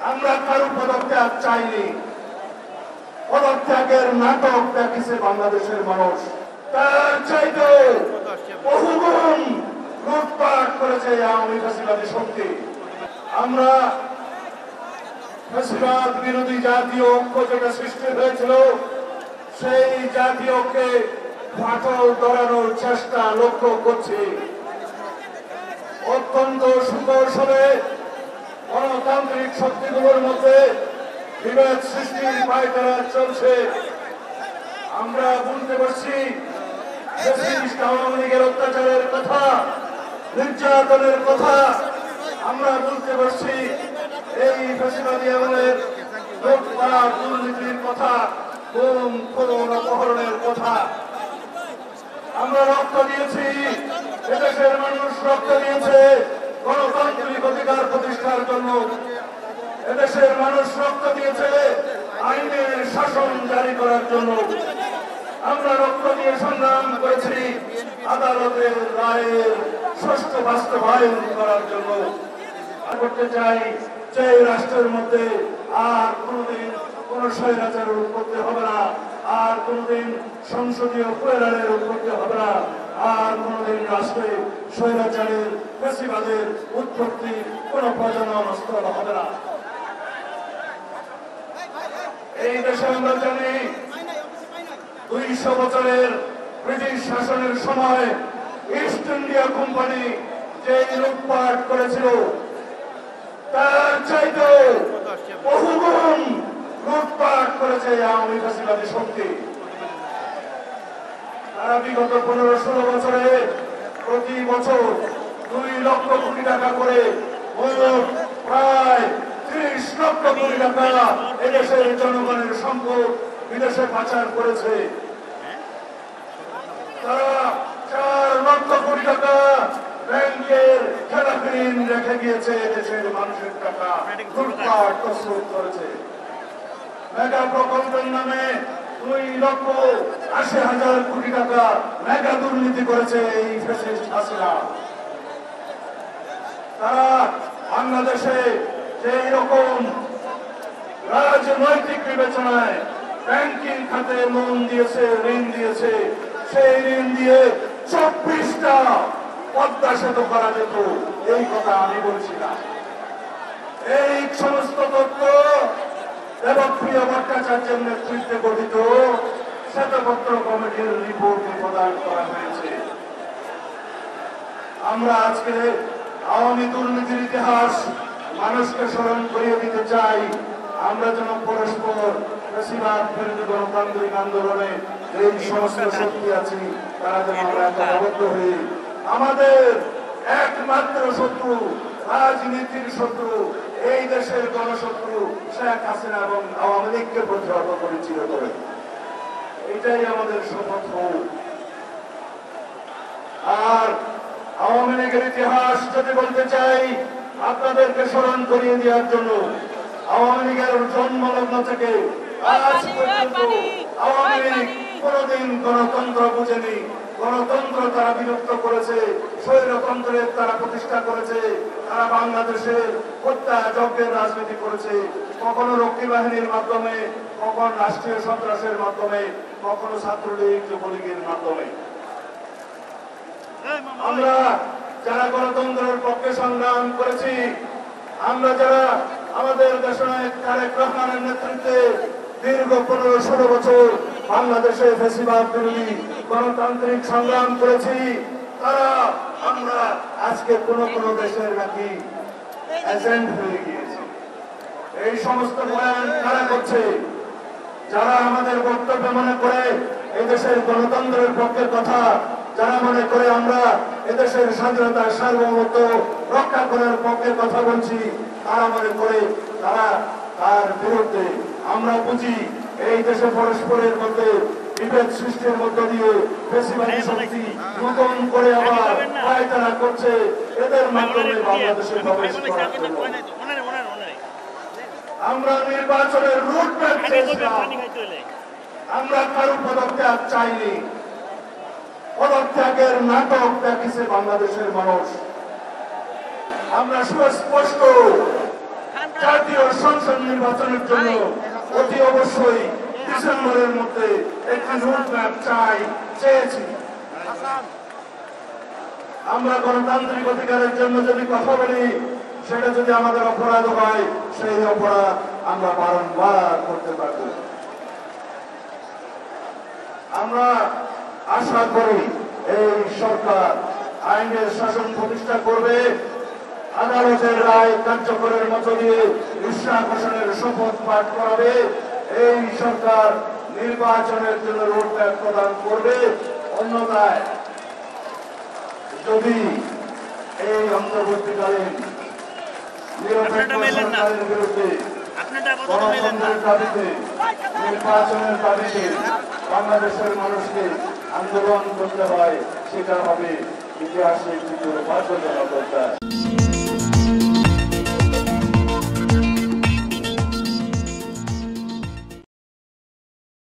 আমরা কারো পদত্যাগ চাইনি। পদত্যাগের নাটক দেখেছে বাংলাদেশের মানুষ। তার চাইতে বহুগুণ লুটপাট করেছে আওয়ামী ফ্যাসিবাদী শক্তি। আমরা ফ্যাসিবাদ বিরোধী জাতীয় ঐক্য যেটা সৃষ্টি হয়েছিল, সেই জাতীয় ঐক্যে ফাটল ধরানোর চেষ্টা লক্ষ্য করছি। অত্যন্ত সুকৌশলে গণতান্ত্রিক শক্তিগুলোর মধ্যে বিভেদ সৃষ্টির পায়তারা চলছে। আমরা বলতে পারছি আওয়ামী লীগের অত্যাচারের কথা, নির্যাতনের কথা আমরা বলতে পারছি। এই ফ্যাসিবাদী আমলের লুটপাট দুর্নীতির কথা, গুম খুন অপহরণের কথা। আমরা রক্ত দিয়েছি, এদেশের মানুষ রক্ত দিয়েছে গণতান্ত্রিক অধিকার প্রতিষ্ঠার জন্য। এদেশের মানুষ রক্ত দিয়েছে আইনের শাসন জারি করার জন্য। আমরা রক্ত দিয়ে সংগ্রাম করেছি আদালতের রায়ের সুষ্ঠু বাস্তবায়ন করার জন্য। করতে চাই যে রাষ্ট্রের মধ্যে আর কোনদিন কোন স্বৈরাচারের উৎপত্তি হবে না, আর কোনদিন সংসদীয় প্রয়ারের উৎপত্তি হবে না, আর কোনদিন রাষ্ট্রে স্বৈরাচারের ফ্যাসিবাদের উৎপত্তি কোন প্রজনন স্থল হবে না। এই দেশে আমরা জানি 200 বছরের ব্রিটিশ শাসনের সময় ইস্ট ইন্ডিয়া কোম্পানি যে লুটপাট করেছিল, তার চাইতে বহুগুণ লুটপাট করেছে আওয়ামী ফ্যাসিবাদী শক্তি। তারা বিগত 15-16 বছরে প্রতি বছর 2 লক্ষ কোটি টাকা করে প্রায় 30 লক্ষ কোটি টাকা এদেশের জনগণের সম্পদ বিদেশে পাচার করেছে। তারা 4 লক্ষ কোটি টাকা ব্যাংকের খেলাপি ঋণ রেখে গিয়েছে, দেশের মানুষের টাকা লুটপাট তছরূপ করেছে। মেগা প্রকল্পের নামে 2,80,000 কোটি টাকা মেগা দুর্নীতি করেছে এই ফ্যাসিস্ট হাসিনা। তারা বাংলাদেশে যেই রকম রাজনৈতিক বিবেচনায় ব্যাংকিং খাতে লোন দিয়েছে, ঋণ দিয়েছে, সেই ঋণ দিয়ে 24টা পদ্মা সেতু করা যেত, এই কথা আমি বলছি না। এই সমস্ত তথ্য দেবপ্রিয় ভট্টাচার্যের নেতৃত্বে গঠিত শ্বেতপত্র কমিটির রিপোর্টে প্রদান করা হয়েছে। আমরা আজকে আওয়ামী দুর্নীতির ইতিহাস মানুষকে স্মরণ করিয়ে দিতে চাই। আমরা যেন পরস্পর ফ্যাসিবাদ বিরোধী গণতান্ত্রিক আন্দোলনে এই সমস্ত শক্তি আছি, তারা যেন আমরা ঐক্যবদ্ধ হই। আমাদের একমাত্র শত্রু, রাজনীতির শত্রু, এই দেশের গণশত্রু শেখ হাসিনা এবং আওয়ামী লীগকে প্রতিহত পরিচিত করে, এটাই আমাদের শপথ হোক। আর আওয়ামী লীগের ইতিহাস যদি বলতে চাই, আপনাদেরকে স্মরণ করিয়ে দেওয়ার জন্য, আওয়ামী লীগের জন্মলগ্ন থেকে আজ পর্যন্ত আওয়ামী লীগ কোনদিন গণতন্ত্র বুঝেনি। গণতন্ত্র তারা বিলুপ্ত করেছে, স্বৈরতন্ত্রের তারা প্রতিষ্ঠা করেছে। তারা বাংলাদেশের হত্যা যজ্ঞের রাজনীতি করেছে, কখনো রক্ষী বাহিনীর মাধ্যমে, কখনো রাষ্ট্রীয় সন্ত্রাসের মাধ্যমে, কখনো ছাত্রলীগ যুবলীগের মাধ্যমে। আমরা যারা গণতন্ত্রের পক্ষে সংগ্রাম করেছি, আমরা যারা আমাদের দেশনায়ক তারেক রহমানের নেতৃত্বে দীর্ঘ 15-16 বছর বাংলাদেশে ফ্যাসিবাদ বিরোধী গণতান্ত্রিক সংগ্রাম করেছি, তারা আমরা আজকে কোন কোন দেশের নাকি এজেন্ট হয়ে গিয়েছি। এই সমস্ত বয়ান কারা করছে? যারা আমাদের বক্তব্য মনে করে এই দেশের গণতন্ত্রের পক্ষের কথা, যারা মনে করে আমরা এদেশের স্বাধীনতা সার্বভৌমত্ব রক্ষা করার পক্ষে কথা বলছি, তারা মনে করে তারা তার বিরুদ্ধে। আমরা বুঝি এই দেশে পরস্পরের মধ্যে বিভেদ সৃষ্টির মধ্য দিয়ে ফ্যাসিবাদী শক্তি নতুন করে আবার পায়তারা করছে, এদের মাধ্যমে বাংলাদেশে প্রবেশ করার জন্য। আমরা নির্বাচনের রুট ম্যাপ চেয়েছিলাম, আমরা কারো পদত্যাগ চাইনি। পদত্যাগের নাটক দেখেছে বাংলাদেশের মানুষ। আমরা সুস্পষ্ট জাতীয় সংসদ নির্বাচনের জন্য অতি অবশ্যই ডিসেম্বরের মধ্যে একটি রোডম্যাপ চেয়েছি। আমরা গণতান্ত্রিক অধিকারের জন্য যদি কথা বলি, সেটা যদি আমাদের অপরাধ হয়, সেই অপরাধ আমরা বারংবার করতে পারব। আমরা আশা করি এই সরকার আইনের শাসন প্রতিষ্ঠা করবে, আদালতের রায় কার্যকরের মধ্য দিয়ে ইশরাক হোসেনের শপথ পাঠ করাবে, এই সরকার নির্বাচনের জন্য রোডম্যাপ প্রদান করবে। অন্যথায় যদি এই অন্তর্বর্তীকালীন নিরপেক্ষ সরকারের বিরুদ্ধে গণতন্ত্রের দাবিতে, নির্বাচনের দাবিতে বাংলাদেশের মানুষকে আন্দোলন করতে হয়, সেটা হবে ইতিহাসে একটি দুর্ভাগ্যজনক অধ্যায়।